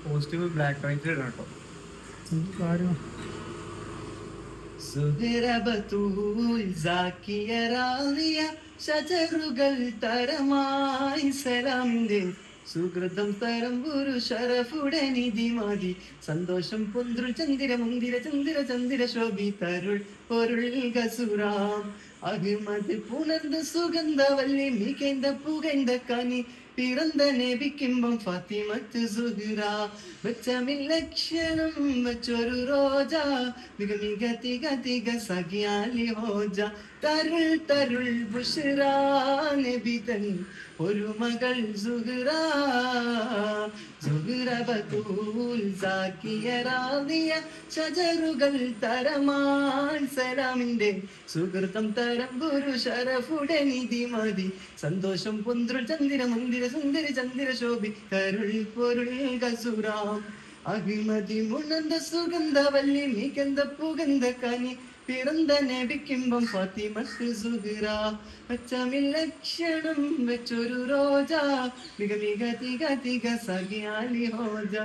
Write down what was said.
Positive black white ഇടണം കേട്ടോ. കാര്യം ഷജറുകൾ തരമായി സലാമിന്റെ സുഹൃതം തരം ഒരു ഷറഫുടനിധി മതി സന്തോഷം പൊന്തുൾ ചന്ദിര മുന്തിര ചന്ദിര ചന്ദിര ശോഭി തരുൾ പൊരുൾ ഗസുറാം അഹിമത് പുണർந்த സുഗന്ധ വല്ലി മികൈந்த புகைந்த கனி பிறந்த நபிக்கிம்பம் ഫാത്തിമത്ത് സുഹ്റ വെച്ചമിൽ ലക്ഷണം വെച്ചൊരു റോജ മിക മിക തിക തിക സഖിയാലി ഹോജ തരുൾ തരുൾ ബുഷ്റ നബി തൻ ഒരു മകൾ സുഹ്റ സുഹ്റ ബതൂൽ സാക്കിയ റാദിയ ഷജറുകൾ തരമാൻ സലാമിന്റെ സുഹൃതം തരം ഗുരു ഷറഫുടനിധി മതി സന്തോഷം പൊന്തുൾ ചന്ദിര മുന്തിര സുന്ദരി ചന്ദിര ശോഭി കരുൾ പൊരുൾ കസുറാം അഹിമതി മുണർந்த സുഗന്ധ വല്ലി മികந்த പുകந்த കനി പിറந்த നബിക്കിമ്പം ഫാത്തിമത്ത് സുഹ്റ അച്ചമിൽ ലക്ഷണം വെച്ചൊരു റോജ മിക മിക തിക തിക സഖിയാലി ഹോജ